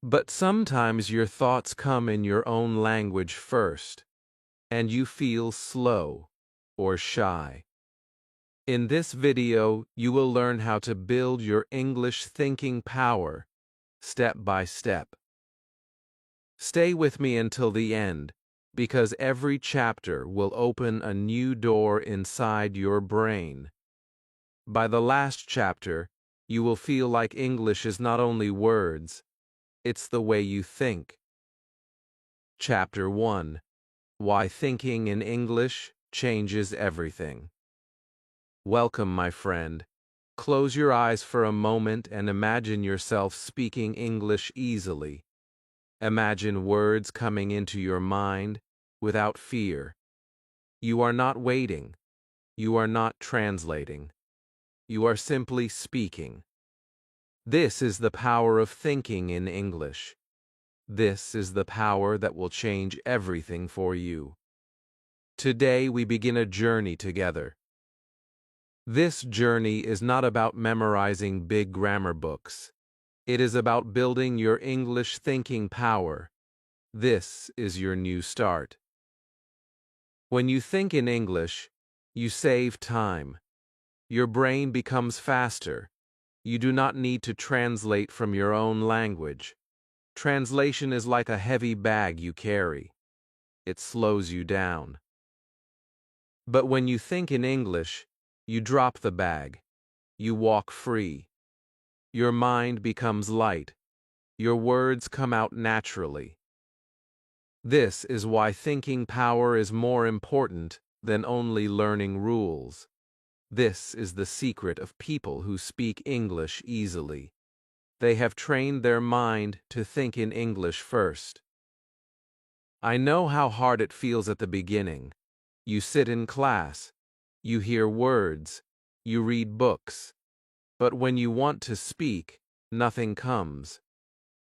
But sometimes your thoughts come in your own language first, and you feel slow or shy. In this video, you will learn how to build your English thinking power step by step. Stay with me until the end, because every chapter will open a new door inside your brain. By the last chapter, you will feel like English is not only words, it's the way you think. Chapter 1: Why Thinking in English Changes Everything. Welcome, my friend. Close your eyes for a moment and imagine yourself speaking English easily. Imagine words coming into your mind without fear. You are not waiting. You are not translating. You are simply speaking. This is the power of thinking in English. This is the power that will change everything for you. Today we begin a journey together. This journey is not about memorizing big grammar books. It is about building your English thinking power. This is your new start. When you think in English, you save time. Your brain becomes faster. You do not need to translate from your own language. Translation is like a heavy bag you carry. It slows you down. But when you think in English, you drop the bag. You walk free. Your mind becomes light. Your words come out naturally. This is why thinking power is more important than only learning rules. This is the secret of people who speak English easily. They have trained their mind to think in English first. I know how hard it feels at the beginning. You sit in class. You hear words. You read books. But when you want to speak, nothing comes.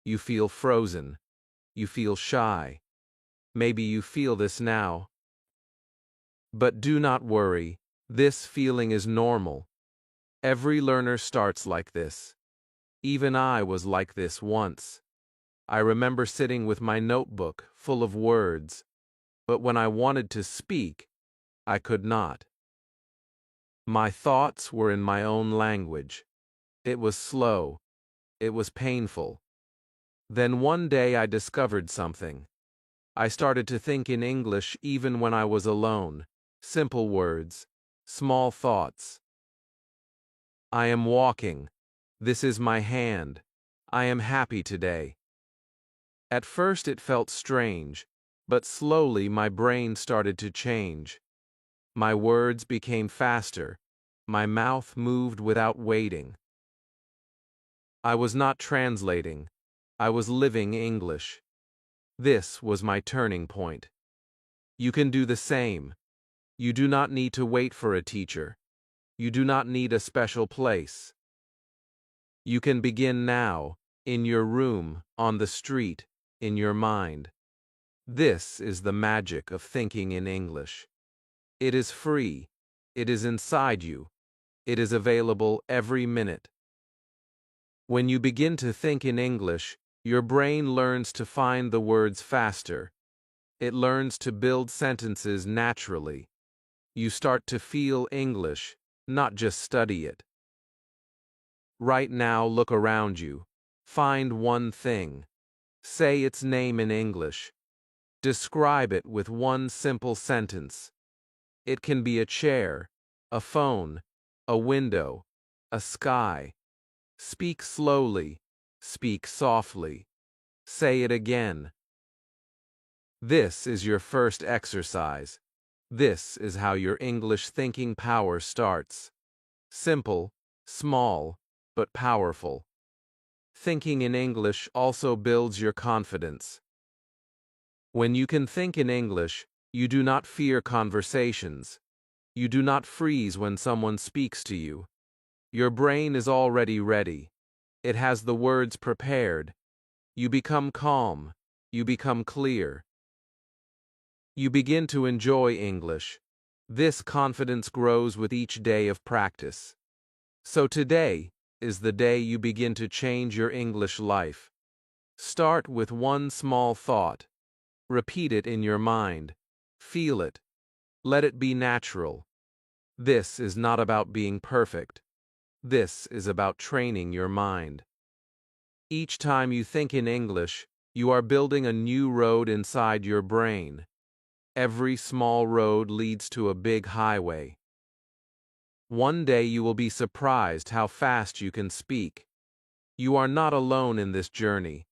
You feel frozen. You feel shy. Maybe you feel this now. But do not worry. This feeling is normal. Every learner starts like this. Even I was like this once. I remember sitting with my notebook full of words, but when I wanted to speak, I could not. My thoughts were in my own language. It was slow. It was painful. Then one day I discovered something. I started to think in English even when I was alone. Simple words, small thoughts. I am walking. This is my hand. I am happy today. At first it felt strange, but slowly my brain started to change. My words became faster. My mouth moved without waiting. I was not translating. I was living English. This was my turning point. You can do the same. You do not need to wait for a teacher. You do not need a special place. You can begin now, in your room, on the street, in your mind. This is the magic of thinking in English. It is free. It is inside you. It is available every minute. When you begin to think in English, your brain learns to find the words faster. It learns to build sentences naturally. You start to feel English, not just study it. Right now, look around you. Find one thing. Say its name in English. Describe it with one simple sentence. It can be a chair, a phone, a window, a sky. Speak slowly. Speak softly. Say it again. This is your first exercise. This is how your English thinking power starts. Simple, small, but powerful. Thinking in English also builds your confidence. When you can think in English, you do not fear conversations. You do not freeze when someone speaks to you. Your brain is already ready. It has the words prepared. You become calm. You become clear. You begin to enjoy English. This confidence grows with each day of practice. So today is the day you begin to change your English life. Start with one small thought. Repeat it in your mind. Feel it. Let it be natural. This is not about being perfect. This is about training your mind. Each time you think in English, you are building a new road inside your brain. Every small road leads to a big highway. One day you will be surprised how fast you can speak. You are not alone in this journey.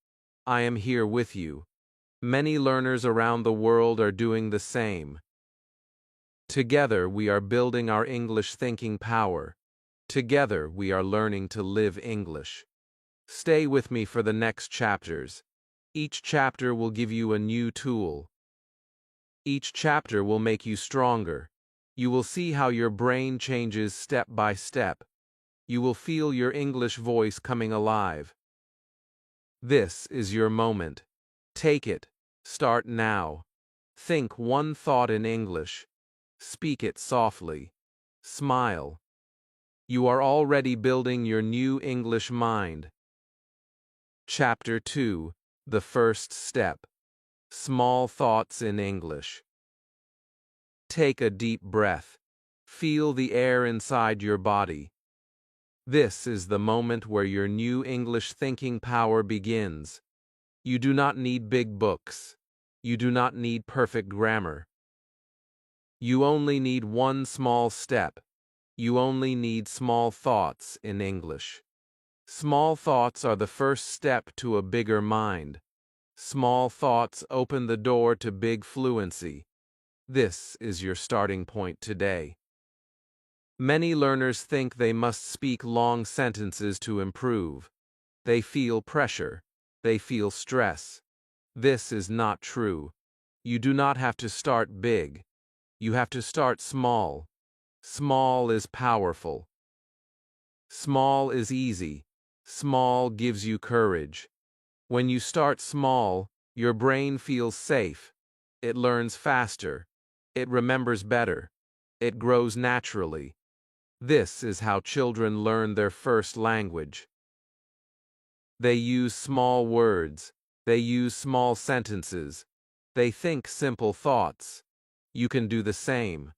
I am here with you. Many learners around the world are doing the same. Together we are building our English thinking power. Together we are learning to live English. Stay with me for the next chapters. Each chapter will give you a new tool. Each chapter will make you stronger. You will see how your brain changes step by step. You will feel your English voice coming alive. This is your moment. Take it. Start now. Think one thought in English. Speak it softly. Smile. You are already building your new English mind. Chapter 2. The First Step. Small Thoughts in English. Take a deep breath. Feel the air inside your body. This is the moment where your new English thinking power begins. You do not need big books. You do not need perfect grammar. You only need one small step. You only need small thoughts in English. Small thoughts are the first step to a bigger mind. Small thoughts open the door to big fluency. This is your starting point today. Many learners think they must speak long sentences to improve. They feel pressure. They feel stress. This is not true. You do not have to start big. You have to start small. Small is powerful. Small is easy. Small gives you courage. When you start small, your brain feels safe. It learns faster. It remembers better. It grows naturally. This is how children learn their first language. They use small words. They use small sentences. They think simple thoughts. You can do the same.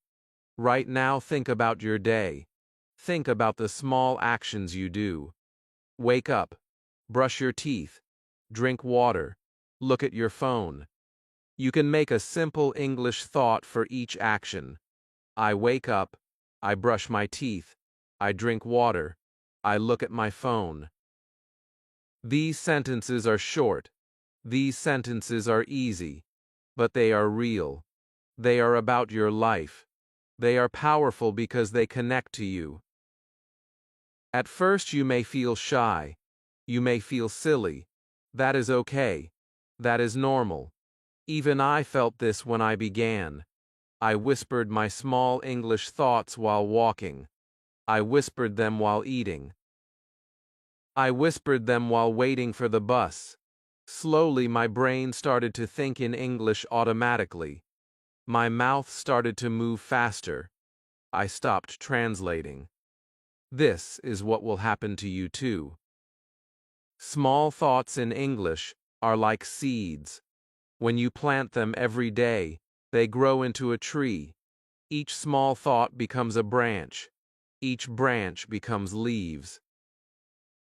Right now, think about your day. Think about the small actions you do. Wake up. Brush your teeth. Drink water. Look at your phone. You can make a simple English thought for each action. I wake up. I brush my teeth. I drink water. I look at my phone. These sentences are short. These sentences are easy. But they are real. They are about your life. They are powerful because they connect to you. At first you may feel shy. You may feel silly. That is okay. That is normal. Even I felt this when I began. I whispered my small English thoughts while walking. I whispered them while eating. I whispered them while waiting for the bus. Slowly my brain started to think in English automatically. My mouth started to move faster. I stopped translating. This is what will happen to you too. Small thoughts in English are like seeds. When you plant them every day, they grow into a tree. Each small thought becomes a branch. Each branch becomes leaves.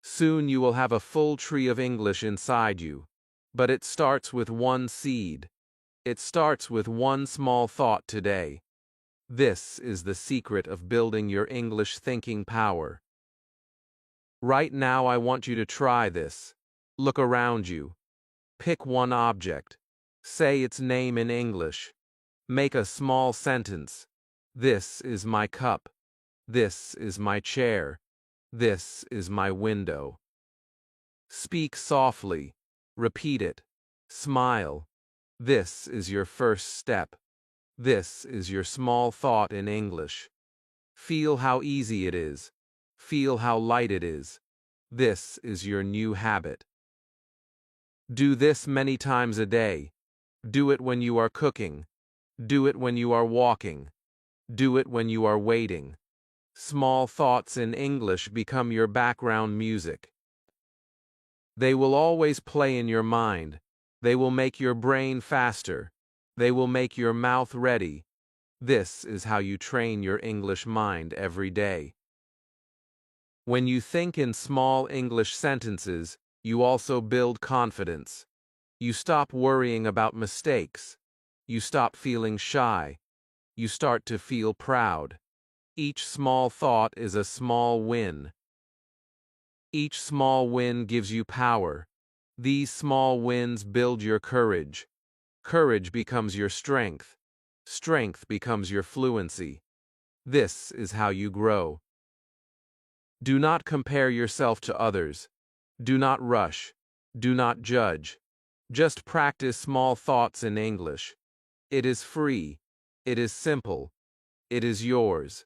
Soon you will have a full tree of English inside you. But it starts with one seed. It starts with one small thought today. This is the secret of building your English thinking power. Right now I want you to try this. Look around you. Pick one object. Say its name in English. Make a small sentence. This is my cup. This is my chair. This is my window. Speak softly. Repeat it. Smile. This is your first step. This is your small thought in English. Feel how easy it is. Feel how light it is. This is your new habit. Do this many times a day. Do it when you are cooking. Do it when you are walking. Do it when you are waiting. Small thoughts in English become your background music. They will always play in your mind. They will make your brain faster. They will make your mouth ready. This is how you train your English mind every day. When you think in small English sentences, you also build confidence. You stop worrying about mistakes. You stop feeling shy. You start to feel proud. Each small thought is a small win. Each small win gives you power. These small wins build your courage. Courage becomes your strength. Strength becomes your fluency. This is how you grow. Do not compare yourself to others. Do not rush. Do not judge. Just practice small thoughts in English. It is free. It is simple. It is yours.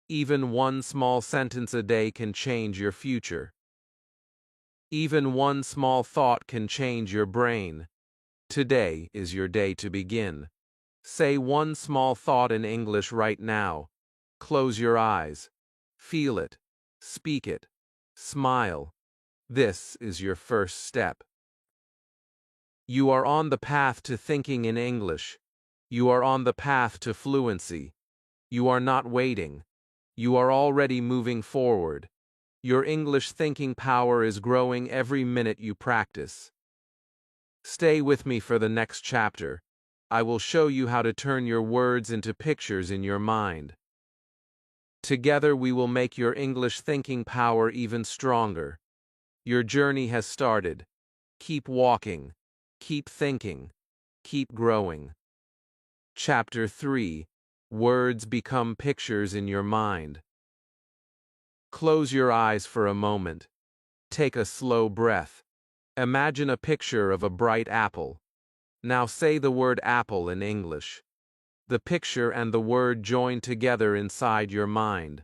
Even one small sentence a day can change your future. Even one small thought can change your brain. Today is your day to begin. Say one small thought in English right now. Close your eyes. Feel it. Speak it. Smile. This is your first step. You are on the path to thinking in English. You are on the path to fluency. You are not waiting. You are already moving forward. Your English thinking power is growing every minute you practice. Stay with me for the next chapter. I will show you how to turn your words into pictures in your mind. Together we will make your English thinking power even stronger. Your journey has started. Keep walking. Keep thinking. Keep growing. Chapter 3. Words become pictures in your mind. Close your eyes for a moment. Take a slow breath. Imagine a picture of a bright apple. Now say the word apple in English. The picture and the word join together inside your mind.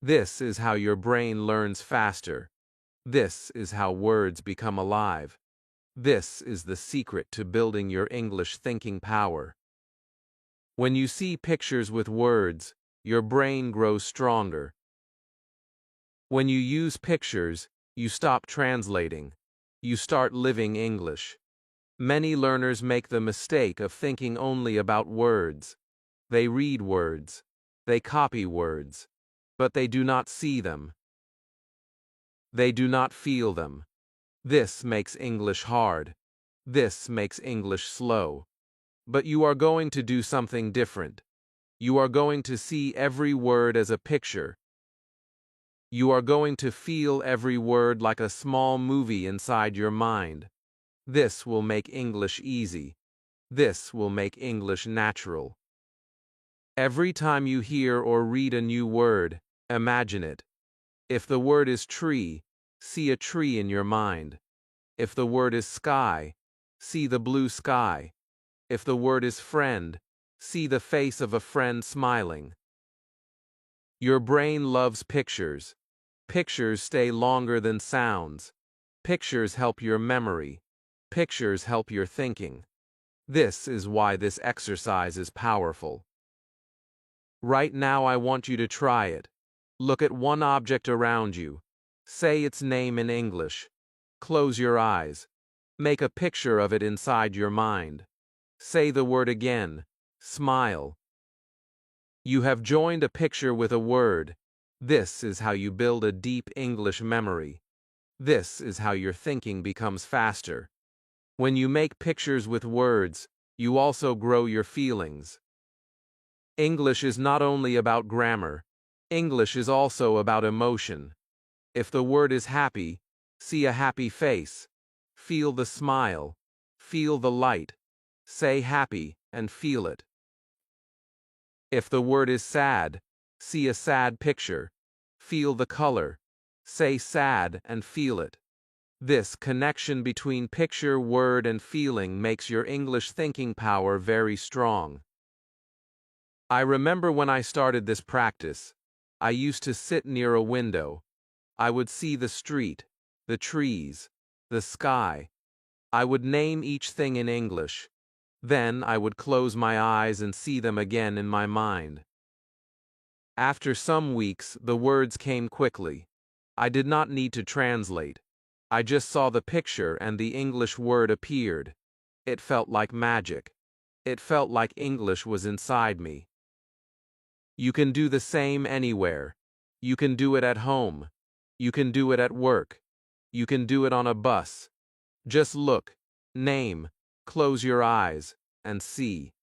This is how your brain learns faster. This is how words become alive. This is the secret to building your English thinking power. When you see pictures with words, your brain grows stronger. When you use pictures, you stop translating. You start living English. Many learners make the mistake of thinking only about words. They read words. They copy words. But they do not see them. They do not feel them. This makes English hard. This makes English slow. But you are going to do something different. You are going to see every word as a picture. You are going to feel every word like a small movie inside your mind. This will make English easy. This will make English natural. Every time you hear or read a new word, imagine it. If the word is tree, see a tree in your mind. If the word is sky, see the blue sky. If the word is friend, see the face of a friend smiling. Your brain loves pictures. Pictures stay longer than sounds. Pictures help your memory. Pictures help your thinking. This is why this exercise is powerful. Right now I want you to try it. Look at one object around you. Say its name in English. Close your eyes. Make a picture of it inside your mind. Say the word again. Smile. You have joined a picture with a word. This is how you build a deep English memory. This is how your thinking becomes faster. When you make pictures with words, you also grow your feelings. English is not only about grammar. English is also about emotion. If the word is happy, see a happy face. Feel the smile. Feel the light. Say happy and feel it. If the word is sad, see a sad picture. Feel the color. Say sad and feel it. This connection between picture, word, and feeling makes your English thinking power very strong. I remember when I started this practice, I used to sit near a window. I would see the street, the trees, the sky. I would name each thing in English. Then I would close my eyes and see them again in my mind. After some weeks, the words came quickly. I did not need to translate. I just saw the picture and the English word appeared. It felt like magic. It felt like English was inside me. You can do the same anywhere. You can do it at home. You can do it at work. You can do it on a bus. Just look, name, close your eyes, and see.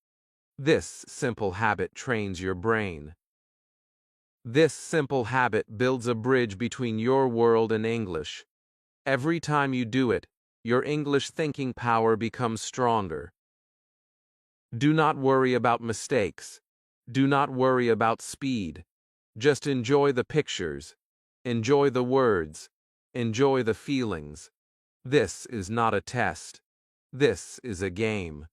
This simple habit trains your brain. This simple habit builds a bridge between your world and English. Every time you do it, your English thinking power becomes stronger. Do not worry about mistakes. Do not worry about speed. Just enjoy the pictures. Enjoy the words. Enjoy the feelings. This is not a test. This is a game.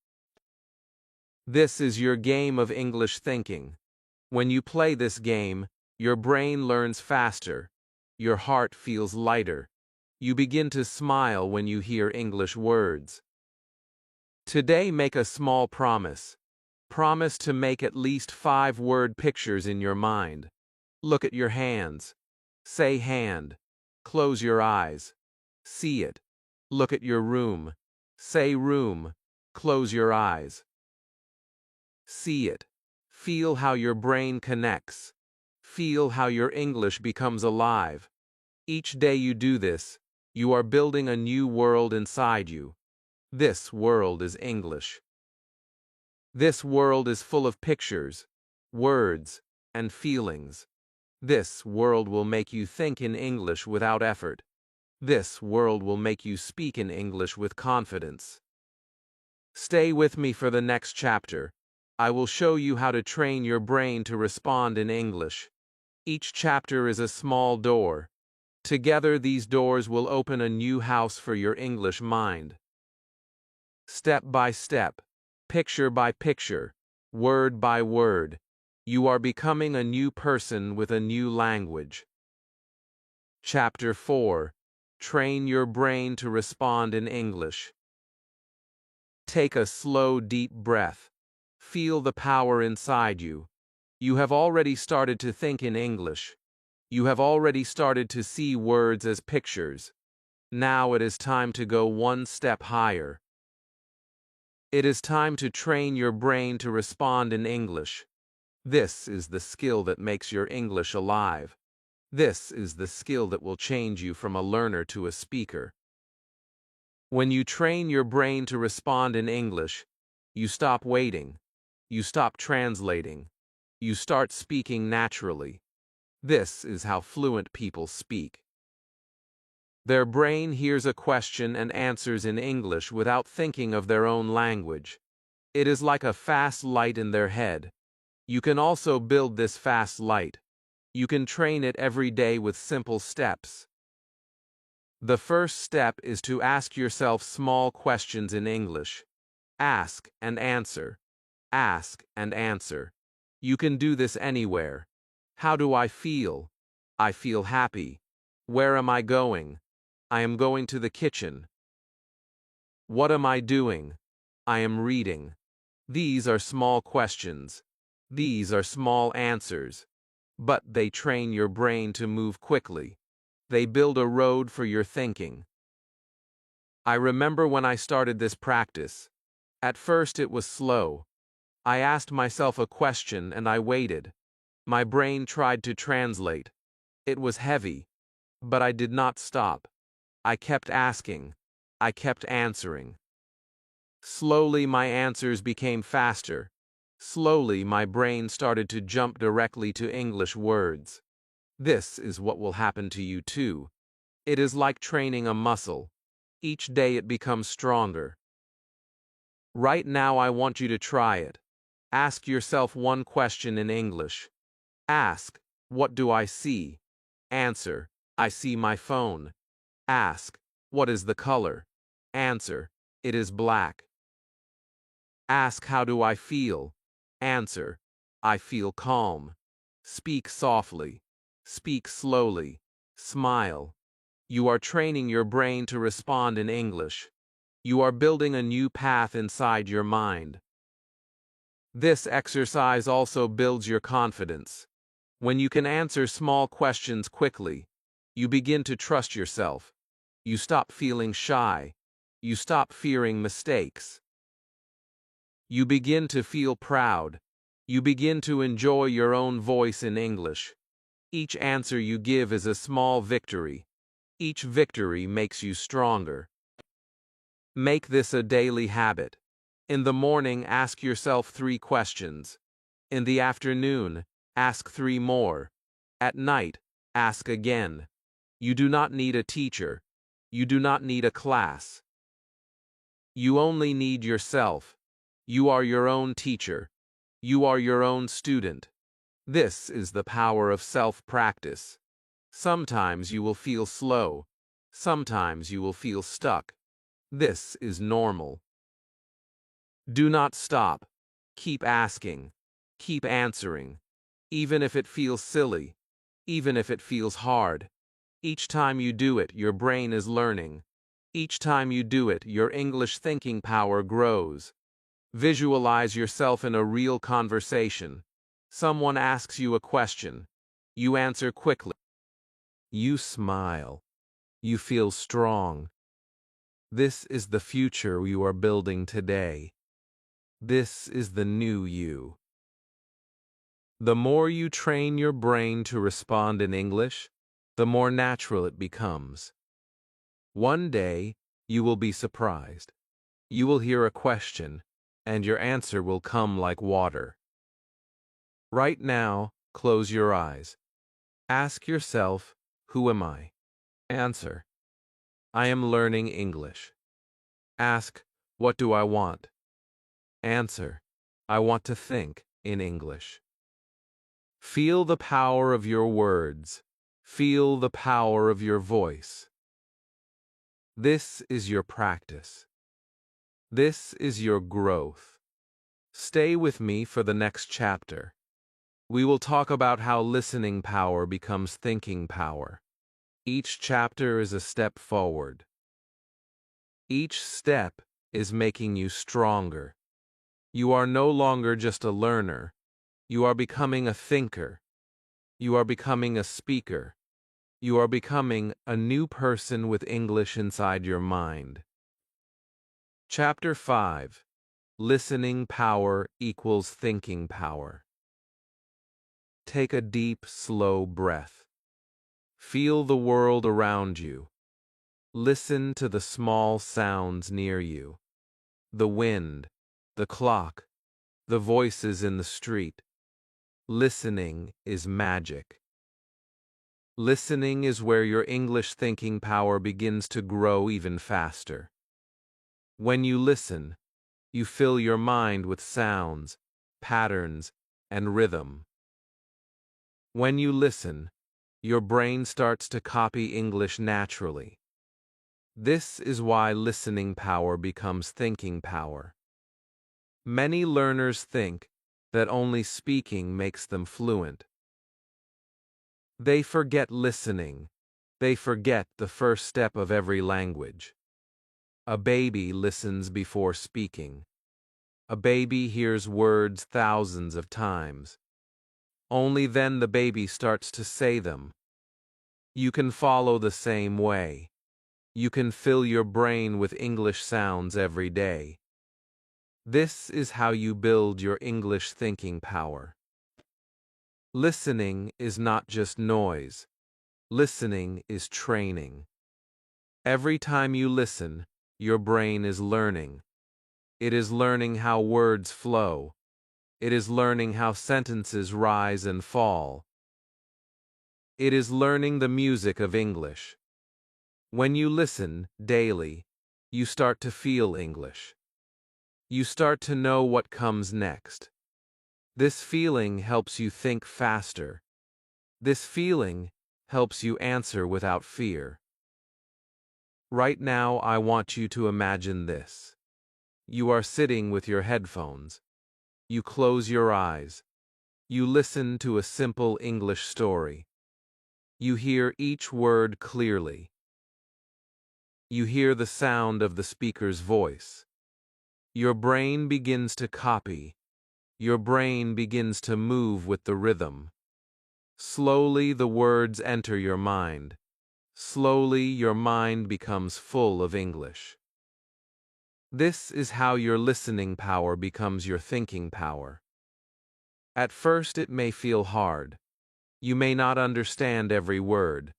This is your game of English thinking. When you play this game, your brain learns faster. Your heart feels lighter. You begin to smile when you hear English words. Today, make a small promise. Promise to make at least 5 word pictures in your mind. Look at your hands. Say hand. Close your eyes. See it. Look at your room. Say room. Close your eyes. See it. Feel how your brain connects. Feel how your English becomes alive. Each day you do this, you are building a new world inside you. This world is English. This world is full of pictures, words, and feelings. This world will make you think in English without effort. This world will make you speak in English with confidence. Stay with me for the next chapter. I will show you how to train your brain to respond in English. Each chapter is a small door. Together, these doors will open a new house for your English mind. Step by step, picture by picture, word by word, you are becoming a new person with a new language. Chapter 4. Train your brain to respond in English. Take a slow, deep breath. Feel the power inside you. You have already started to think in English. You have already started to see words as pictures. Now it is time to go one step higher. It is time to train your brain to respond in English. This is the skill that makes your English alive. This is the skill that will change you from a learner to a speaker. When you train your brain to respond in English, you stop waiting. You stop translating. You start speaking naturally. This is how fluent people speak. Their brain hears a question and answers in English without thinking of their own language. It is like a fast light in their head. You can also build this fast light. You can train it every day with simple steps. The first step is to ask yourself small questions in English. Ask and answer. Ask and answer. You can do this anywhere. How do I feel? I feel happy. Where am I going? I am going to the kitchen. What am I doing? I am reading. These are small questions. These are small answers. But they train your brain to move quickly. They build a road for your thinking. I remember when I started this practice. At first it was slow. I asked myself a question and I waited. My brain tried to translate. It was heavy. But I did not stop. I kept asking. I kept answering. Slowly my answers became faster. Slowly my brain started to jump directly to English words. This is what will happen to you too. It is like training a muscle. Each day it becomes stronger. Right now I want you to try it. Ask yourself one question in English. Ask, what do I see? Answer, I see my phone. Ask, what is the color? Answer, it is black. Ask, how do I feel? Answer, I feel calm. Speak softly. Speak slowly. Smile. You are training your brain to respond in English. You are building a new path inside your mind. This exercise also builds your confidence. When you can answer small questions quickly, you begin to trust yourself. You stop feeling shy. You stop fearing mistakes. You begin to feel proud. You begin to enjoy your own voice in English. Each answer you give is a small victory. Each victory makes you stronger. Make this a daily habit. In the morning, ask yourself 3 questions. In the afternoon, ask 3 more. At night, ask again. You do not need a teacher. You do not need a class. You only need yourself. You are your own teacher. You are your own student. This is the power of self-practice. Sometimes you will feel slow. Sometimes you will feel stuck. This is normal. Do not stop. Keep asking. Keep answering. Even if it feels silly. Even if it feels hard. Each time you do it, your brain is learning. Each time you do it, your English thinking power grows. Visualize yourself in a real conversation. Someone asks you a question. You answer quickly. You smile. You feel strong. This is the future you are building today. This is the new you. The more you train your brain to respond in English, the more natural it becomes. One day, you will be surprised. You will hear a question, and your answer will come like water. Right now, close your eyes. Ask yourself, who am I? Answer, I am learning English. Ask, what do I want? Answer, I want to think in English. Feel the power of your words. Feel the power of your voice. This is your practice. This is your growth. Stay with me for the next chapter. We will talk about how listening power becomes thinking power. Each chapter is a step forward. Each step is making you stronger. You are no longer just a learner. You are becoming a thinker. You are becoming a speaker. You are becoming a new person with English inside your mind. Chapter 5. Listening power equals thinking power. Take a deep, slow breath. Feel the world around you. Listen to the small sounds near you. The wind, the clock, the voices in the street. Listening is magic. Listening is where your English thinking power begins to grow even faster. When you listen, you fill your mind with sounds, patterns, and rhythm. When you listen, your brain starts to copy English naturally. This is why listening power becomes thinking power. Many learners think that only speaking makes them fluent. They forget listening. They forget the first step of every language. A baby listens before speaking. A baby hears words thousands of times. Only then the baby starts to say them. You can follow the same way. You can fill your brain with English sounds every day. This is how you build your English thinking power. Listening is not just noise. Listening is training. Every time you listen, your brain is learning. It is learning how words flow. It is learning how sentences rise and fall. It is learning the music of English. When you listen daily, you start to feel English. You start to know what comes next. This feeling helps you think faster. This feeling helps you answer without fear. Right now, I want you to imagine this. You are sitting with your headphones. You close your eyes. You listen to a simple English story. You hear each word clearly. You hear the sound of the speaker's voice. Your brain begins to copy. Your brain begins to move with the rhythm. Slowly the words enter your mind. Slowly, your mind becomes full of English. This is how your listening power becomes your thinking power. At first, it may feel hard. You may not understand every word.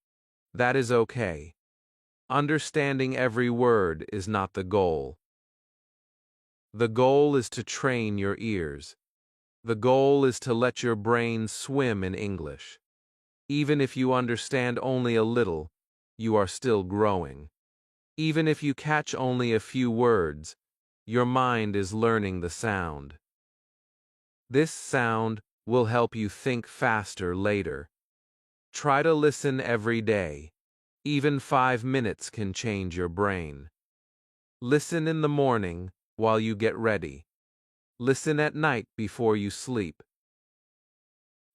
That is okay. Understanding every word is not the goal. The goal is to train your ears. The goal is to let your brain swim in English. Even if you understand only a little, you are still growing. Even if you catch only a few words, your mind is learning the sound. This sound will help you think faster later. Try to listen every day. Even 5 minutes can change your brain. Listen in the morning while you get ready. Listen at night before you sleep.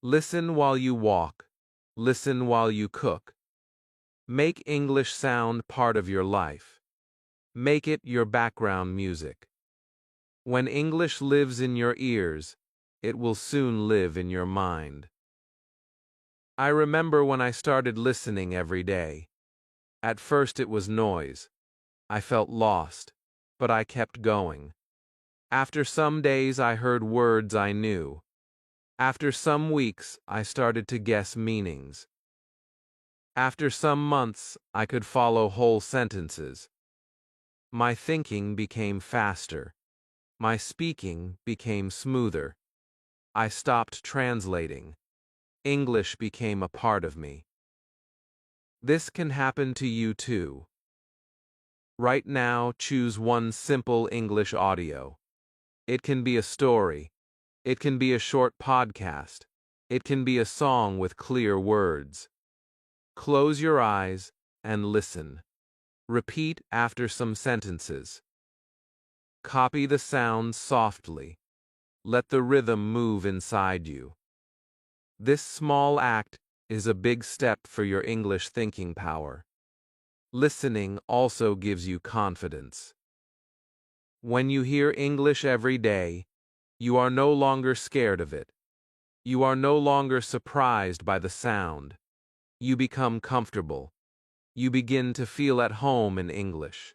Listen while you walk. Listen while you cook. Make English sound part of your life. Make it your background music. When English lives in your ears, it will soon live in your mind. I remember when I started listening every day. At first it was noise. I felt lost, but I kept going. After some days I heard words I knew. After some weeks I started to guess meanings. After some months I could follow whole sentences. My thinking became faster. My speaking became smoother. I stopped translating. English became a part of me. This can happen to you too. Right now, choose one simple English audio. It can be a story. It can be a short podcast. It can be a song with clear words. Close your eyes and listen. Repeat after some sentences. Copy the sounds softly. Let the rhythm move inside you. This small act is a big step for your English thinking power. Listening also gives you confidence. When you hear English every day, you are no longer scared of it. You are no longer surprised by the sound. You become comfortable. You begin to feel at home in English.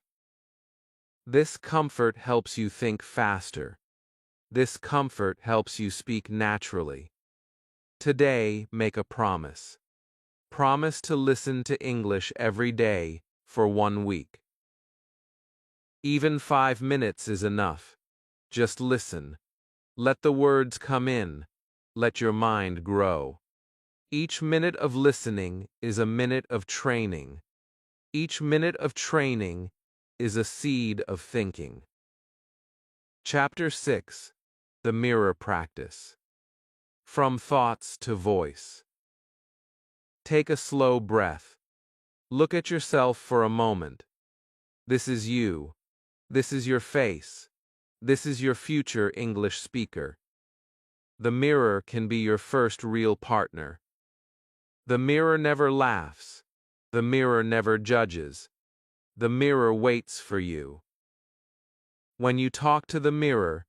This comfort helps you think faster. This comfort helps you speak naturally. Today, make a promise. Promise to listen to English every day for 1 week. Even 5 minutes is enough. Just listen. Let the words come in. Let your mind grow. Each minute of listening is a minute of training. Each minute of training is a seed of thinking. Chapter 6. The Mirror Practice. From Thoughts to Voice. Take a slow breath. Look at yourself for a moment. This is you. This is your face. This is your future English speaker. The mirror can be your first real partner. The mirror never laughs. The mirror never judges. The mirror waits for you. When you talk to the mirror,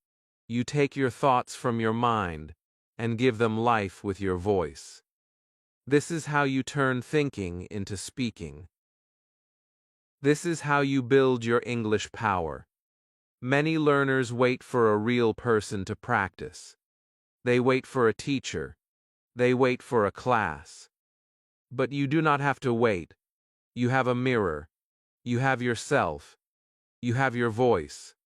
you take your thoughts from your mind and give them life with your voice. This is how you turn thinking into speaking. This is how you build your English power. Many learners wait for a real person to practice. They wait for a teacher. They wait for a class. But you do not have to wait. You have a mirror. You have yourself. You have your voice.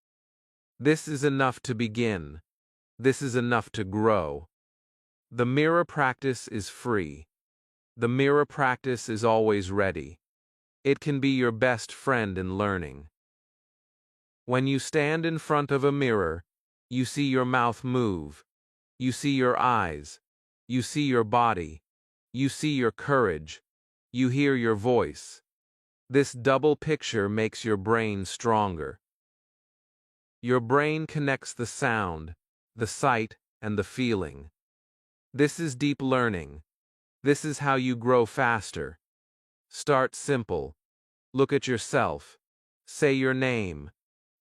This is enough to begin. This is enough to grow. The mirror practice is free. The mirror practice is always ready. It can be your best friend in learning. When you stand in front of a mirror, you see your mouth move. You see your eyes. You see your body. You see your courage. You hear your voice. This double picture makes your brain stronger. Your brain connects the sound, the sight, and the feeling. This is deep learning. This is how you grow faster. Start simple. Look at yourself. Say your name.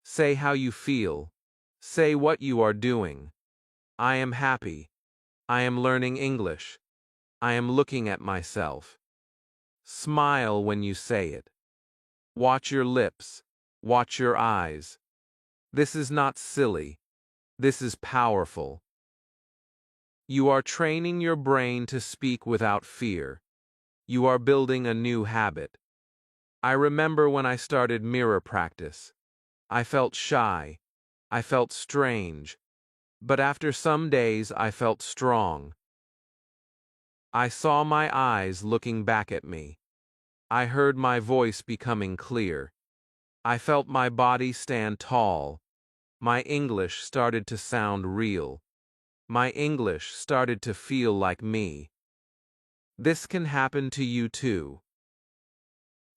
Say how you feel. Say what you are doing. I am happy. I am learning English. I am looking at myself. Smile when you say it. Watch your lips. Watch your eyes. This is not silly. This is powerful. You are training your brain to speak without fear. You are building a new habit. I remember when I started mirror practice. I felt shy. I felt strange. But after some days, I felt strong. I saw my eyes looking back at me. I heard my voice becoming clear. I felt my body stand tall. My English started to sound real. My English started to feel like me. This can happen to you too.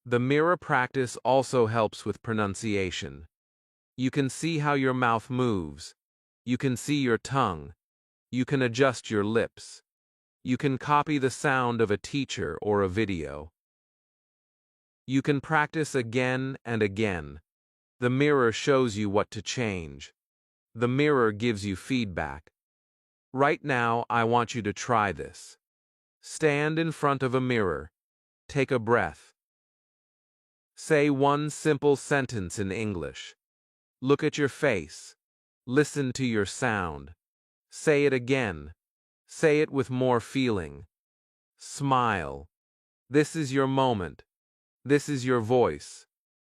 The mirror practice also helps with pronunciation. You can see how your mouth moves. You can see your tongue. You can adjust your lips. You can copy the sound of a teacher or a video. You can practice again and again. The mirror shows you what to change. The mirror gives you feedback. Right now, I want you to try this. Stand in front of a mirror. Take a breath. Say one simple sentence in English. Look at your face. Listen to your sound. Say it again. Say it with more feeling. Smile. This is your moment. This is your voice.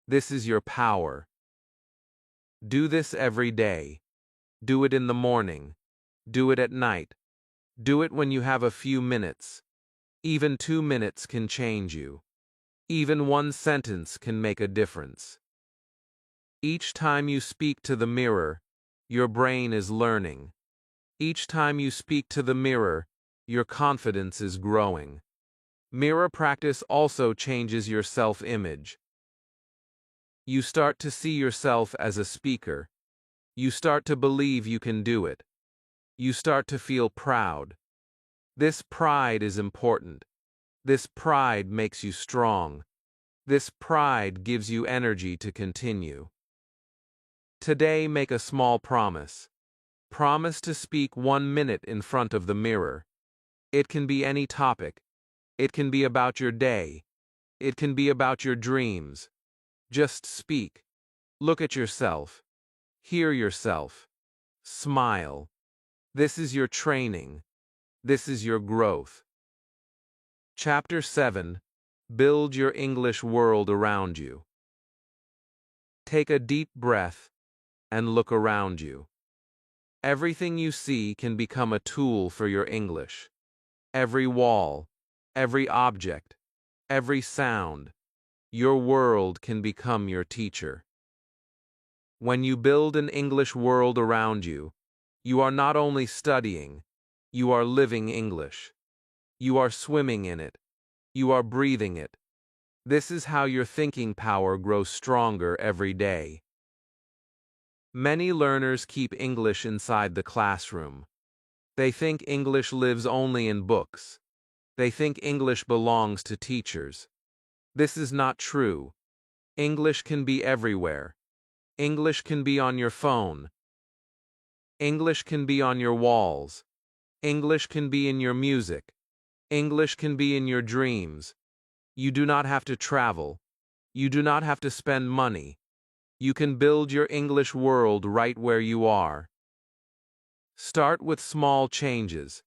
This is your power. Do this every day. Do it in the morning. Do it at night. Do it when you have a few minutes. Even 2 minutes can change you. Even one sentence can make a difference. Each time you speak to the mirror, your brain is learning. Each time you speak to the mirror, your confidence is growing. Mirror practice also changes your self-image. You start to see yourself as a speaker. You start to believe you can do it. You start to feel proud. This pride is important. This pride makes you strong. This pride gives you energy to continue. Today, make a small promise. Promise to speak 1 minute in front of the mirror. It can be any topic. It can be about your day. It can be about your dreams. Just speak. Look at yourself. Hear yourself. Smile. This is your training. This is your growth. Chapter 7. Build your English world around you. Take a deep breath and look around you. Everything you see can become a tool for your English. Every wall, every object, every sound, your world can become your teacher. When you build an English world around you, you are not only studying, you are living English. You are swimming in it. You are breathing it. This is how your thinking power grows stronger every day. Many learners keep English inside the classroom. They think English lives only in books. They think English belongs to teachers. This is not true. English can be everywhere. English can be on your phone. English can be on your walls. English can be in your music. English can be in your dreams. You do not have to travel. You do not have to spend money. You can build your English world right where you are. Start with small changes.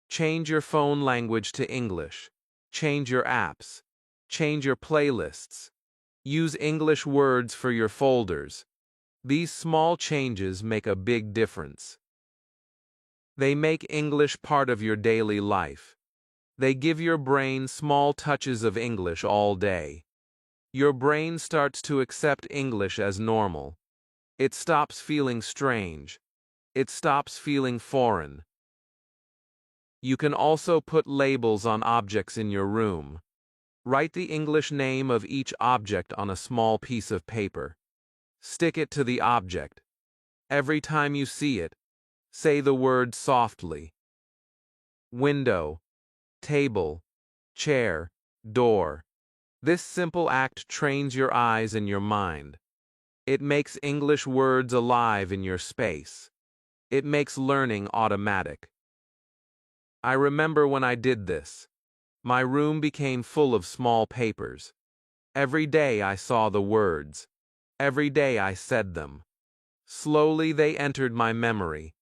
Change your phone language to English. Change your apps. Change your playlists. Use English words for your folders. These small changes make a big difference. They make English part of your daily life. They give your brain small touches of English all day. Your brain starts to accept English as normal. It stops feeling strange. It stops feeling foreign. You can also put labels on objects in your room. Write the English name of each object on a small piece of paper. Stick it to the object. Every time you see it, say the word softly. Window, table, chair, door. This simple act trains your eyes and your mind. It makes English words alive in your space. It makes learning automatic. I remember when I did this. My room became full of small papers. Every day I saw the words. Every day I said them. Slowly they entered my memory.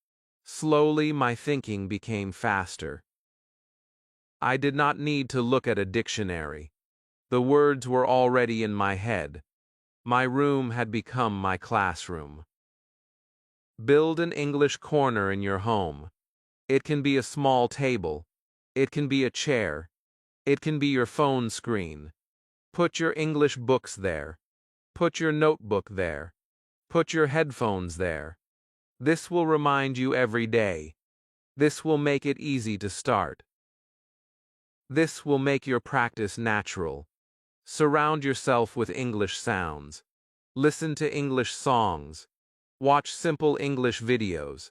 Slowly my thinking became faster. I did not need to look at a dictionary. The words were already in my head. My room had become my classroom. Build an English corner in your home. It can be a small table. It can be a chair. It can be your phone screen. Put your English books there. Put your notebook there. Put your headphones there. This will remind you every day. This will make it easy to start. This will make your practice natural. Surround yourself with English sounds. Listen to English songs. Watch simple English videos.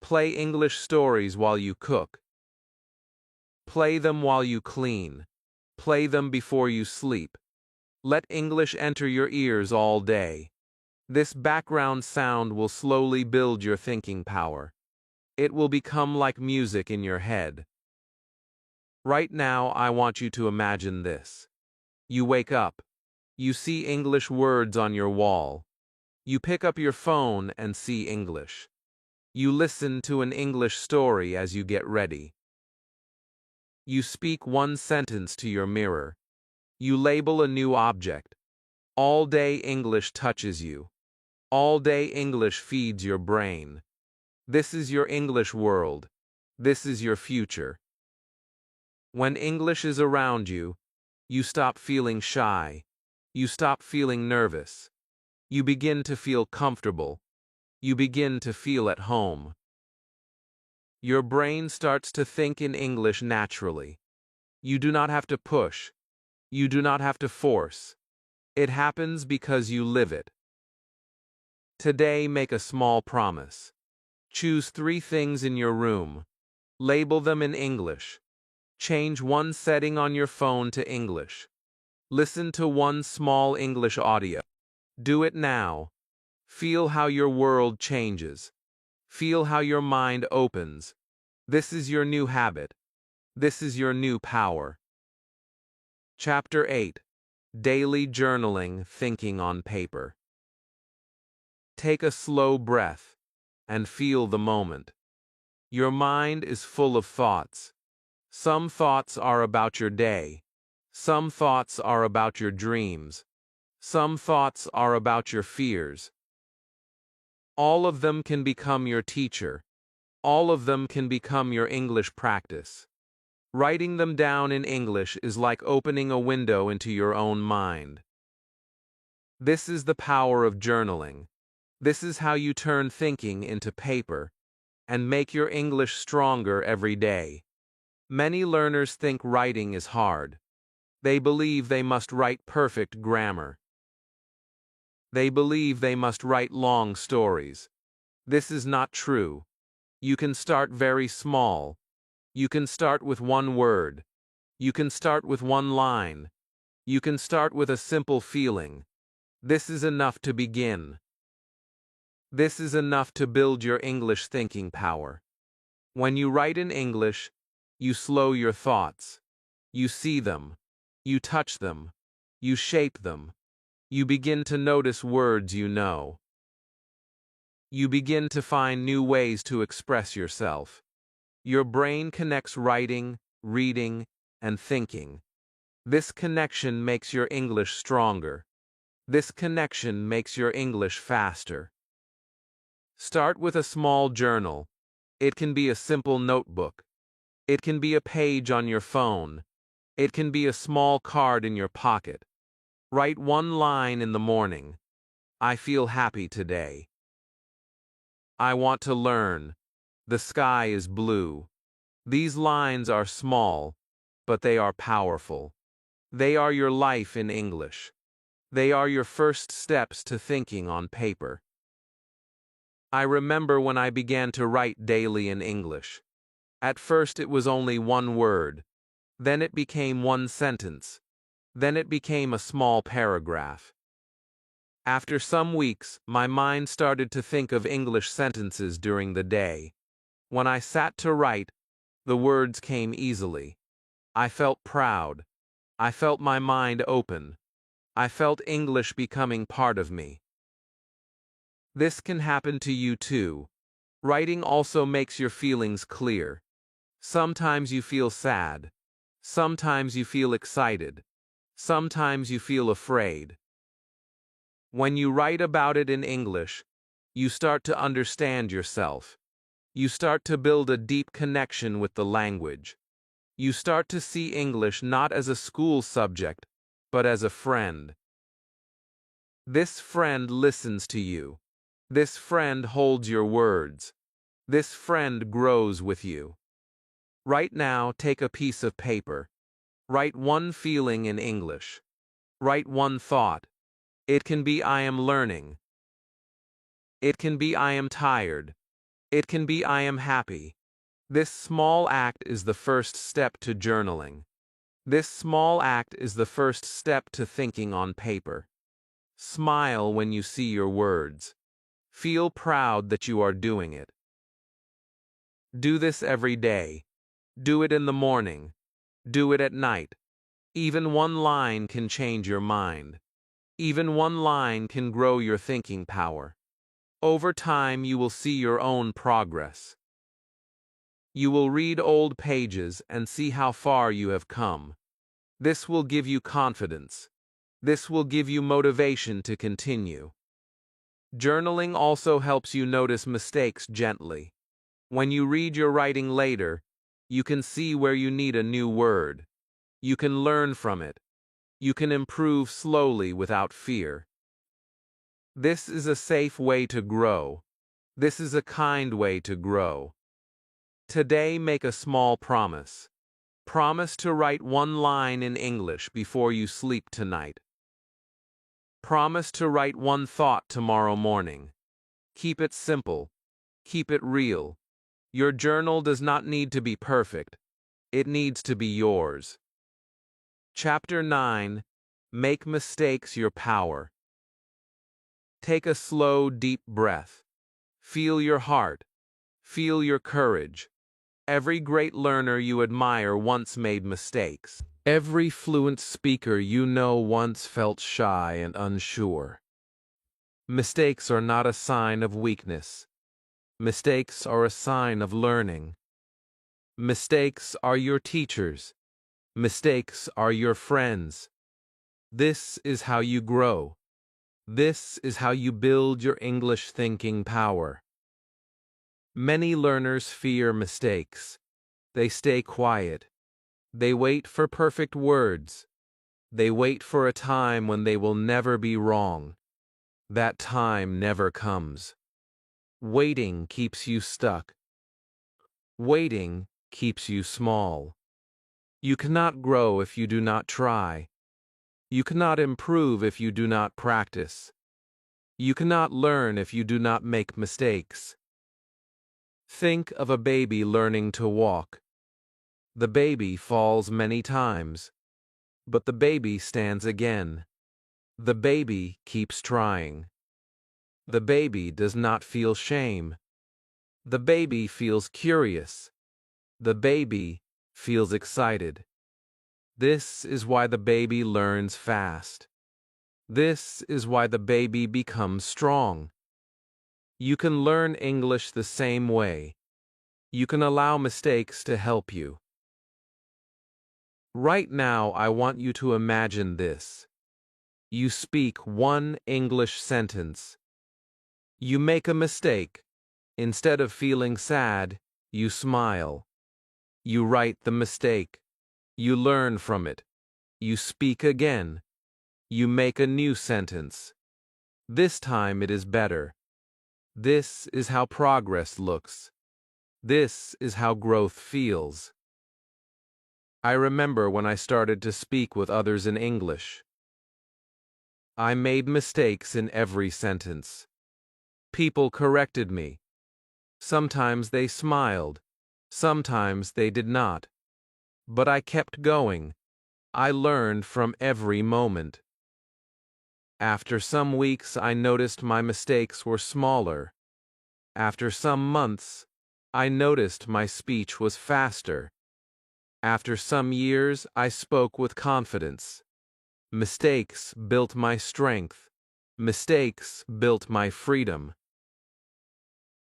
Play English stories while you cook. Play them while you clean. Play them before you sleep. Let English enter your ears all day. This background sound will slowly build your thinking power. It will become like music in your head. Right now, I want you to imagine this. You wake up. You see English words on your wall. You pick up your phone and see English. You listen to an English story as you get ready. You speak one sentence to your mirror. You label a new object. All day English touches you. All day English feeds your brain. This is your English world. This is your future. When English is around you, you stop feeling shy. You stop feeling nervous. You begin to feel comfortable. You begin to feel at home. Your brain starts to think in English naturally. You do not have to push. You do not have to force. It happens because you live it. Today, make a small promise. Choose 3 things in your room. Label them in English. Change one setting on your phone to English. Listen to one small English audio. Do it now. Feel how your world changes. Feel how your mind opens. This is your new habit. This is your new power. Chapter 8. Daily Journaling, Thinking on Paper. Take a slow breath and feel the moment. Your mind is full of thoughts. Some thoughts are about your day. Some thoughts are about your dreams. Some thoughts are about your fears. All of them can become your teacher. All of them can become your English practice. Writing them down in English is like opening a window into your own mind. This is the power of journaling. This is how you turn thinking into paper and make your English stronger every day. Many learners think writing is hard. They believe they must write perfect grammar. They believe they must write long stories. This is not true. You can start very small. You can start with one word. You can start with one line. You can start with a simple feeling. This is enough to begin. This is enough to build your English thinking power. When you write in English, you slow your thoughts. You see them. You touch them. You shape them. You begin to notice words you know. You begin to find new ways to express yourself. Your brain connects writing, reading, and thinking. This connection makes your English stronger. This connection makes your English faster. Start with a small journal. It can be a simple notebook. It can be a page on your phone. It can be a small card in your pocket. Write one line in the morning. I feel happy today. I want to learn. The sky is blue. These lines are small, but they are powerful. They are your life in English. They are your first steps to thinking on paper. I remember when I began to write daily in English. At first it was only one word. Then it became one sentence. Then it became a small paragraph. After some weeks, my mind started to think of English sentences during the day. When I sat to write, the words came easily. I felt proud. I felt my mind open. I felt English becoming part of me. This can happen to you too. Writing also makes your feelings clear. Sometimes you feel sad. Sometimes you feel excited. Sometimes you feel afraid. When you write about it in English, you start to understand yourself. You start to build a deep connection with the language. You start to see English not as a school subject, but as a friend. This friend listens to you. This friend holds your words. This friend grows with you. Right now, take a piece of paper. Write one feeling in English. Write one thought. It can be I am learning. It can be I am tired. It can be I am happy. This small act is the first step to journaling. This small act is the first step to thinking on paper. Smile when you see your words. Feel proud that you are doing it. Do this every day. Do it in the morning. Do it at night. Even one line can change your mind. Even one line can grow your thinking power. Over time, you will see your own progress. You will read old pages and see how far you have come. This will give you confidence. This will give you motivation to continue. Journaling also helps you notice mistakes gently. When you read your writing later, you can see where you need a new word. You can learn from it. You can improve slowly without fear. This is a safe way to grow. This is a kind way to grow. Today, make a small promise. Promise to write one line in English before you sleep tonight. Promise to write one thought tomorrow morning. Keep it simple. Keep it real. Your journal does not need to be perfect. It needs to be yours. Chapter 9. Make mistakes your power. Take a slow, deep breath. Feel your heart. Feel your courage. Every great learner you admire once made mistakes. Every fluent speaker you know once felt shy and unsure. Mistakes are not a sign of weakness. Mistakes are a sign of learning. Mistakes are your teachers. Mistakes are your friends. This is how you grow. This is how you build your English thinking power. Many learners fear mistakes. They stay quiet. They wait for perfect words. They wait for a time when they will never be wrong. That time never comes. Waiting keeps you stuck. Waiting keeps you small. You cannot grow if you do not try. You cannot improve if you do not practice. You cannot learn if you do not make mistakes. Think of a baby learning to walk. The baby falls many times, but the baby stands again. The baby keeps trying. The baby does not feel shame. The baby feels curious. The baby feels excited. This is why the baby learns fast. This is why the baby becomes strong. You can learn English the same way. You can allow mistakes to help you. Right now, I want you to imagine this. You speak one English sentence. You make a mistake. Instead of feeling sad, you smile. You write the mistake. You learn from it. You speak again. You make a new sentence. This time it is better. This is how progress looks. This is how growth feels. I remember when I started to speak with others in English. I made mistakes in every sentence. People corrected me. Sometimes they smiled. Sometimes they did not. But I kept going. I learned from every moment. After some weeks, I noticed my mistakes were smaller. After some months, I noticed my speech was faster. After some years, I spoke with confidence. Mistakes built my strength. Mistakes built my freedom.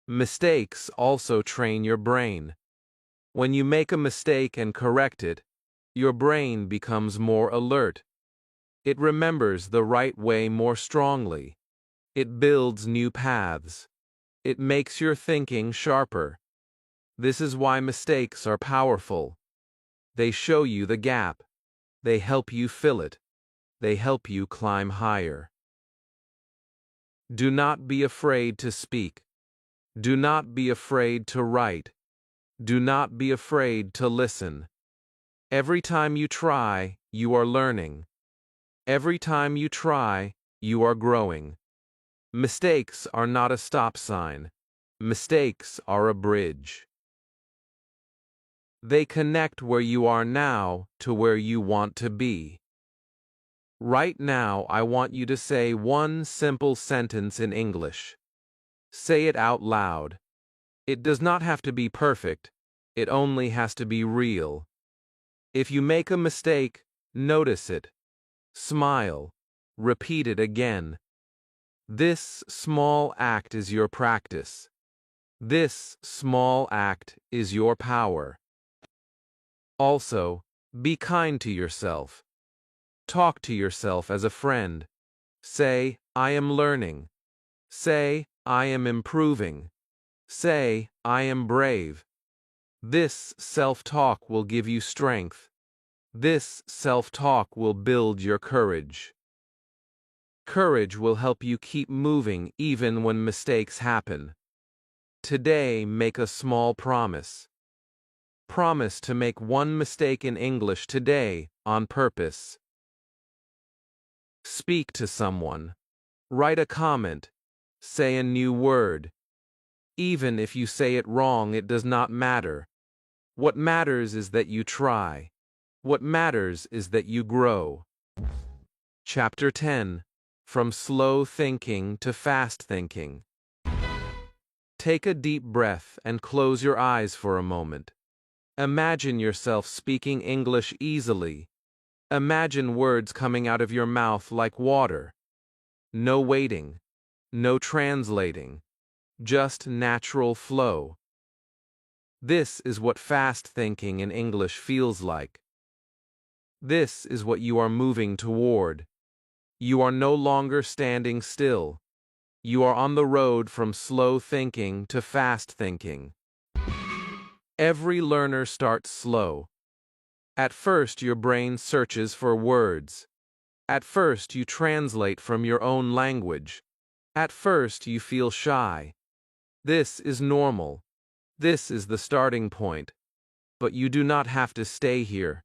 Mistakes also train your brain. When you make a mistake and correct it, your brain becomes more alert. It remembers the right way more strongly. It builds new paths. It makes your thinking sharper. This is why mistakes are powerful. They show you the gap. They help you fill it. They help you climb higher. Do not be afraid to speak. Do not be afraid to write. Do not be afraid to listen. Every time you try, you are learning. Every time you try, you are growing. Mistakes are not a stop sign. Mistakes are a bridge. They connect where you are now to where you want to be. Right now, I want you to say one simple sentence in English. Say it out loud. It does not have to be perfect. It only has to be real. If you make a mistake, notice it. Smile. Repeat it again. This small act is your practice. This small act is your power. Also, be kind to yourself. Talk to yourself as a friend. Say, I am learning. Say, I am improving. Say, I am brave. This self-talk will give you strength. This self-talk will build your courage. Courage will help you keep moving even when mistakes happen. Today, make a small promise. Promise to make one mistake in English today, on purpose. Speak to someone. Write a comment. Say a new word. Even if you say it wrong, it does not matter. What matters is that you try. What matters is that you grow. Chapter 10. From slow thinking to fast thinking. Take a deep breath and close your eyes for a moment. Imagine yourself speaking English easily. Imagine words coming out of your mouth like water. No waiting. No translating. Just natural flow. This is what fast thinking in English feels like. This is what you are moving toward. You are no longer standing still. You are on the road from slow thinking to fast thinking. Every learner starts slow. At first, your brain searches for words. At first, you translate from your own language. At first, you feel shy. This is normal. This is the starting point. But you do not have to stay here.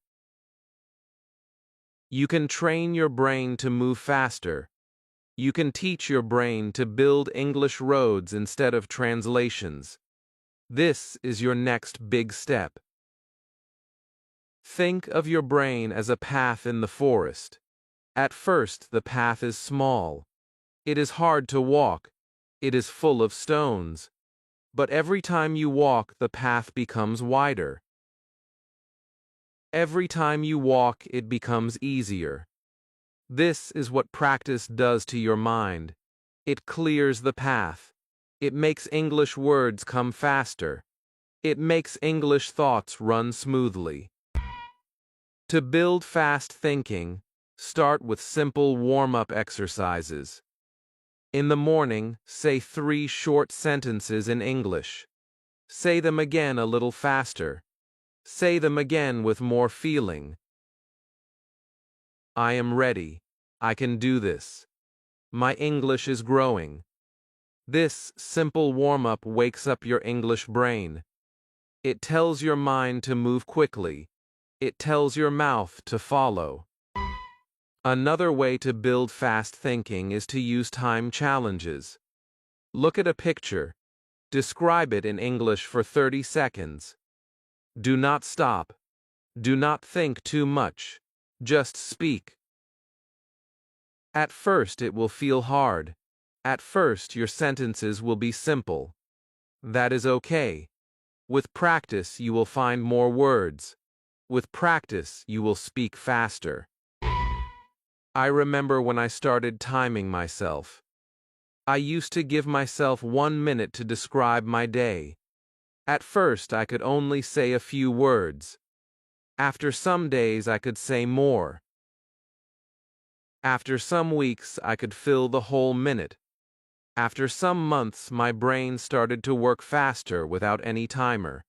You can train your brain to move faster. You can teach your brain to build English roads instead of translations. This is your next big step. Think of your brain as a path in the forest. At first, the path is small. It is hard to walk. It is full of stones. But every time you walk, the path becomes wider. Every time you walk, it becomes easier. This is what practice does to your mind. It clears the path. It makes English words come faster. It makes English thoughts run smoothly. To build fast thinking, start with simple warm-up exercises. In the morning, say 3 short sentences in English. Say them again a little faster. Say them again with more feeling. I am ready. I can do this. My English is growing. This simple warm-up wakes up your English brain. It tells your mind to move quickly. It tells your mouth to follow. Another way to build fast thinking is to use time challenges. Look at a picture. Describe it in English for 30 seconds. Do not stop. Do not think too much. Just speak. At first it will feel hard. At first your sentences will be simple. That is okay. With practice you will find more words. With practice, you will speak faster. I remember when I started timing myself. I used to give myself 1 minute to describe my day. At first, I could only say a few words. After some days, I could say more. After some weeks, I could fill the whole minute. After some months, my brain started to work faster without any timer.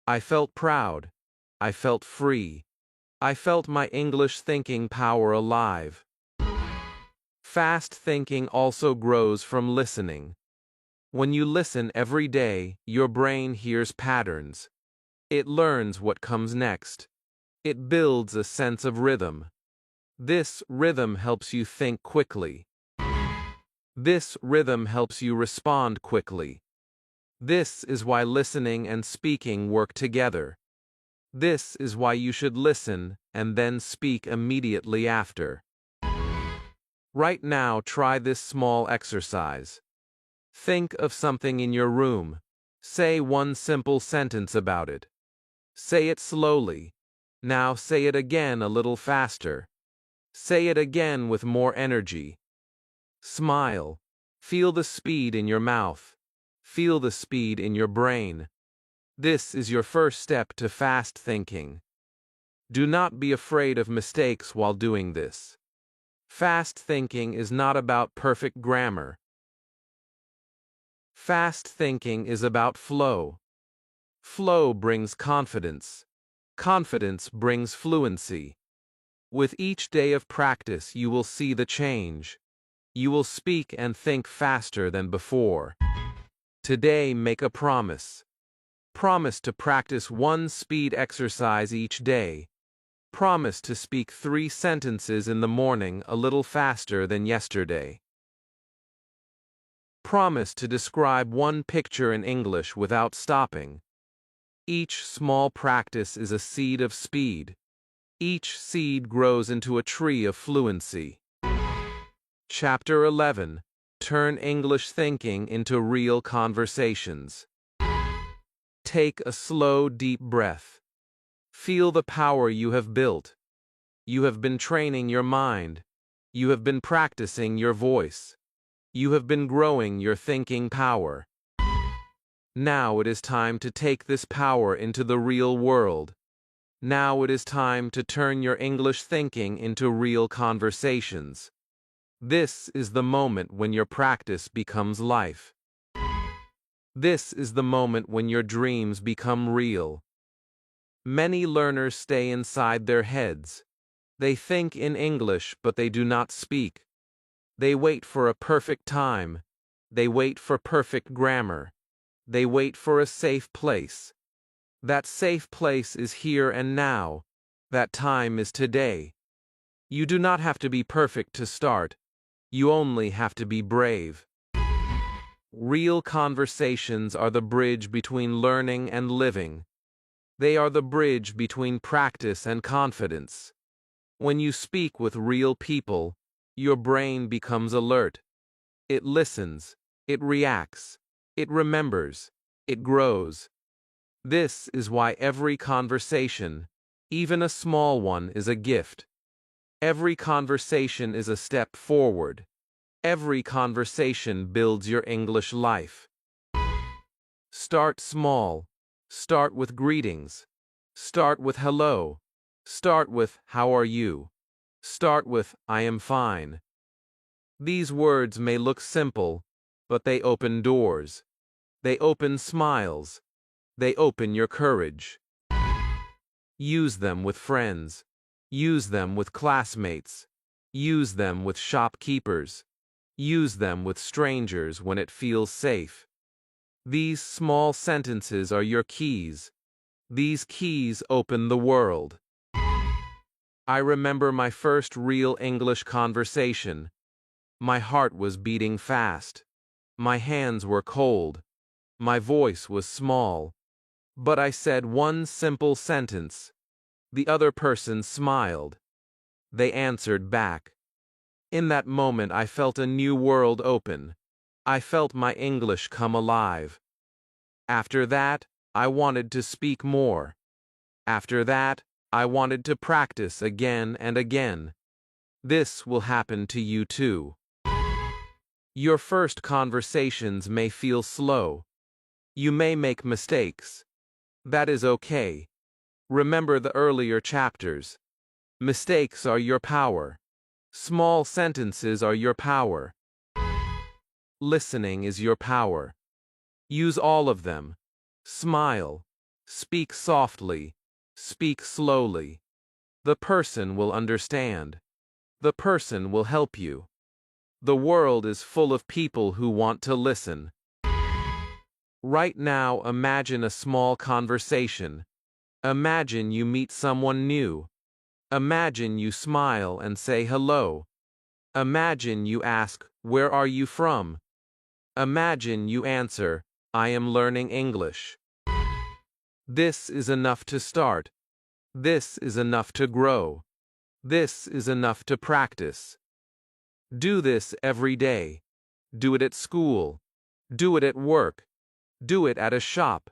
I felt proud. I felt free. I felt my English thinking power alive. Fast thinking also grows from listening. When you listen every day, your brain hears patterns. It learns what comes next. It builds a sense of rhythm. This rhythm helps you think quickly. This rhythm helps you respond quickly. This is why listening and speaking work together. This is why you should listen and then speak immediately after. Right now, try this small exercise. Think of something in your room. Say one simple sentence about it. Say it slowly. Now say it again a little faster. Say it again with more energy. Smile. Feel the speed in your mouth. Feel the speed in your brain. This is your first step to fast thinking. Do not be afraid of mistakes while doing this. Fast thinking is not about perfect grammar. Fast thinking is about flow. Flow brings confidence. Confidence brings fluency. With each day of practice, you will see the change. You will speak and think faster than before. Today, make a promise. Promise to practice one speed exercise each day. Promise to speak 3 sentences in the morning a little faster than yesterday. Promise to describe one picture in English without stopping. Each small practice is a seed of speed. Each seed grows into a tree of fluency. Chapter 11. Turn English thinking into real conversations. Take a slow, deep breath. Feel the power you have built. You have been training your mind. You have been practicing your voice. You have been growing your thinking power. Now it is time to take this power into the real world. Now it is time to turn your English thinking into real conversations. This is the moment when your practice becomes life. This is the moment when your dreams become real. Many learners stay inside their heads. They think in English, but they do not speak. They wait for a perfect time. They wait for perfect grammar. They wait for a safe place. That safe place is here and now. That time is today. You do not have to be perfect to start. You only have to be brave. Real conversations are the bridge between learning and living. They are the bridge between practice and confidence. When you speak with real people, your brain becomes alert. It listens. It reacts. It remembers. It grows. This is why every conversation, even a small one, is a gift. Every conversation is a step forward. Every conversation builds your English life. Start small. Start with greetings. Start with hello. Start with how are you. Start with I am fine. These words may look simple, but they open doors. They open smiles. They open your courage. Use them with friends. Use them with classmates. Use them with shopkeepers. Use them with strangers when it feels safe. These small sentences are your keys. These keys open the world. I remember my first real English conversation. My heart was beating fast. My hands were cold. My voice was small. But I said one simple sentence. The other person smiled. They answered back. In that moment I felt a new world open. I felt my English come alive. After that, I wanted to speak more. After that, I wanted to practice again and again. This will happen to you too. Your first conversations may feel slow. You may make mistakes. That is okay. Remember the earlier chapters. Mistakes are your power. Small sentences are your power. Listening is your power. Use all of them. Smile. Speak softly. Speak slowly. The person will understand. The person will help you. The world is full of people who want to listen. Right now, imagine a small conversation. Imagine you meet someone new. Imagine you smile and say hello. Imagine you ask, "Where are you from?" Imagine you answer, "I am learning English." This is enough to start. This is enough to grow. This is enough to practice. Do this every day. Do it at school. Do it at work. Do it at a shop.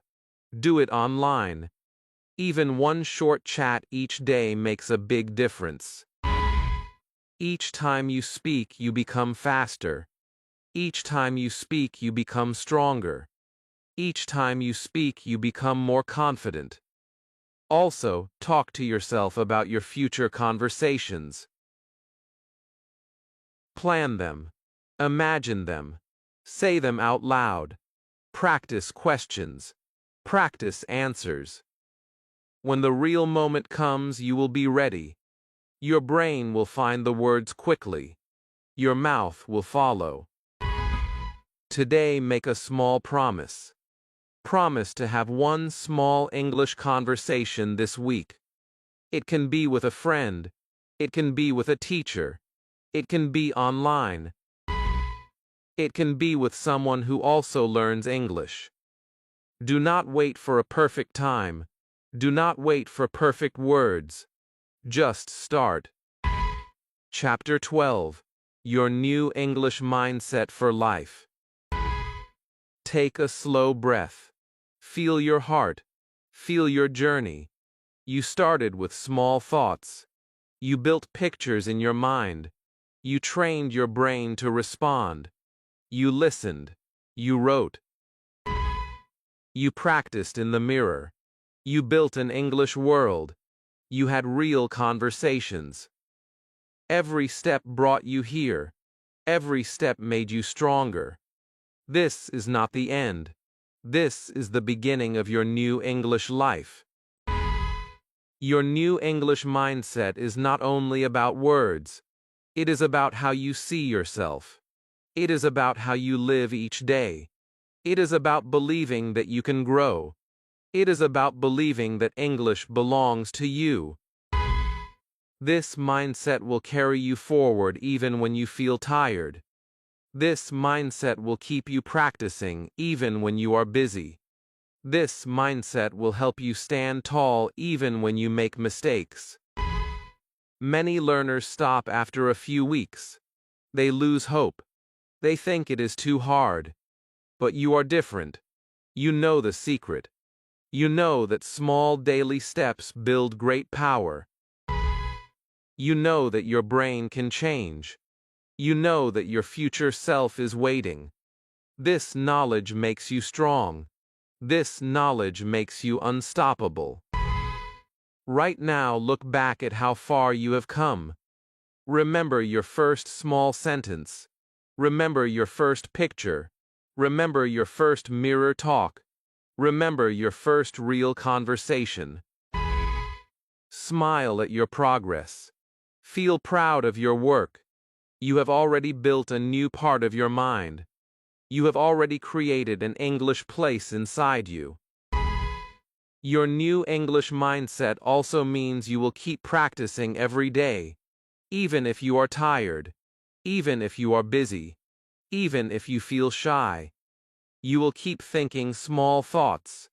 Do it online. Even one short chat each day makes a big difference. Each time you speak, you become faster. Each time you speak, you become stronger. Each time you speak, you become more confident. Also, talk to yourself about your future conversations. Plan them. Imagine them. Say them out loud. Practice questions. Practice answers. When the real moment comes, you will be ready. Your brain will find the words quickly. Your mouth will follow. Today, make a small promise. Promise to have one small English conversation this week. It can be with a friend. It can be with a teacher. It can be online. It can be with someone who also learns English. Do not wait for a perfect time. Do not wait for perfect words. Just start. Chapter 12. Your New English Mindset for Life. Take a slow breath. Feel your heart. Feel your journey. You started with small thoughts. You built pictures in your mind. You trained your brain to respond. You listened. You wrote. You practiced in the mirror. You built an English world. You had real conversations. Every step brought you here. Every step made you stronger. This is not the end. This is the beginning of your new English life. Your new English mindset is not only about words. It is about how you see yourself. It is about how you live each day. It is about believing that you can grow. It is about believing that English belongs to you. This mindset will carry you forward even when you feel tired. This mindset will keep you practicing even when you are busy. This mindset will help you stand tall even when you make mistakes. Many learners stop after a few weeks. They lose hope. They think it is too hard. But you are different. You know the secret. You know that small daily steps build great power. You know that your brain can change. You know that your future self is waiting. This knowledge makes you strong. This knowledge makes you unstoppable. Right now, look back at how far you have come. Remember your first small sentence. Remember your first picture. Remember your first mirror talk. Remember your first real conversation. Smile at your progress. Feel proud of your work. You have already built a new part of your mind. You have already created an English place inside you. Your new English mindset also means you will keep practicing every day, even if you are tired, even if you are busy, even if you feel shy. You will keep thinking small thoughts.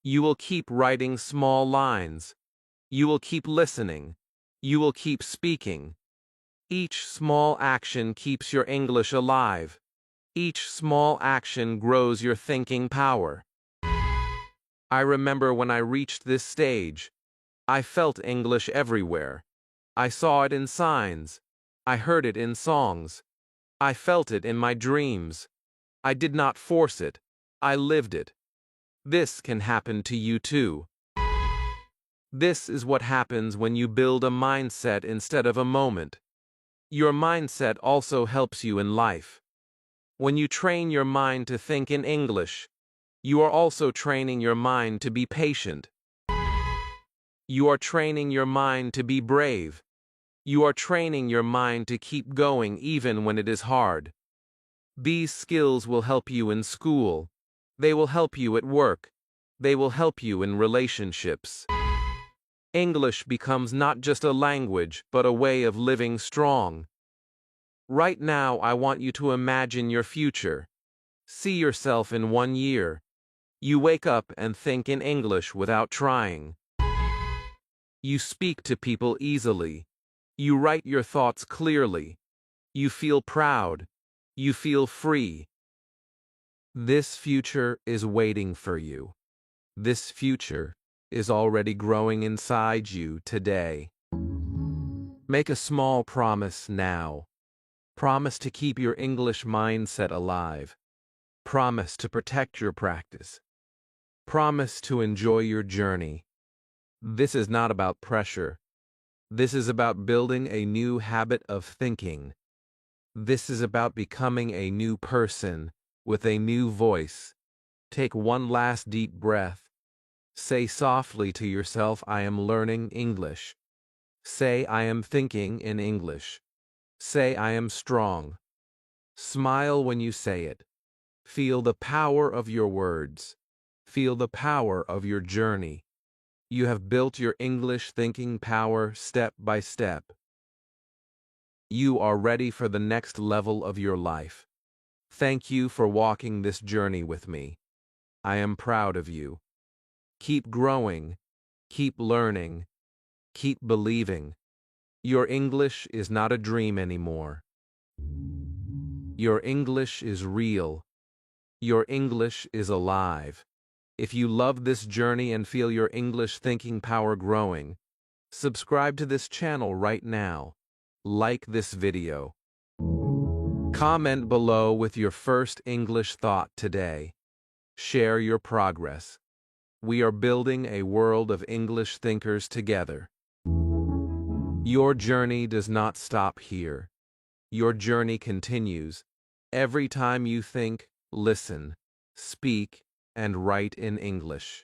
You will keep writing small lines. You will keep listening. You will keep speaking. Each small action keeps your English alive. Each small action grows your thinking power. I remember when I reached this stage. I felt English everywhere. I saw it in signs. I heard it in songs. I felt it in my dreams. I did not force it. I lived it. This can happen to you too. This is what happens when you build a mindset instead of a moment. Your mindset also helps you in life. When you train your mind to think in English, you are also training your mind to be patient. You are training your mind to be brave. You are training your mind to keep going even when it is hard. These skills will help you in school. They will help you at work. They will help you in relationships. English becomes not just a language, but a way of living strong. Right now, I want you to imagine your future. See yourself in 1 year. You wake up and think in English without trying. You speak to people easily. You write your thoughts clearly. You feel proud. You feel free. This future is waiting for you. This future is already growing inside you today. Make a small promise now. Promise to keep your English mindset alive. Promise to protect your practice. Promise to enjoy your journey. This is not about pressure. This is about building a new habit of thinking. This is about becoming a new person with a new voice. Take one last deep breath. Say softly to yourself, I am learning English. Say, I am thinking in English. Say, I am strong. Smile when you say it. Feel the power of your words. Feel the power of your journey. You have built your English thinking power step by step. You are ready for the next level of your life. Thank you for walking this journey with me. I am proud of you. Keep growing. Keep learning. Keep believing. Your English is not a dream anymore. Your English is real. Your English is alive. If you love this journey and feel your English thinking power growing, subscribe to this channel right now. Like this video. Comment below with your first English thought today. Share your progress. We are building a world of English thinkers together. Your journey does not stop here. Your journey continues every time you think, listen, speak, and write in English.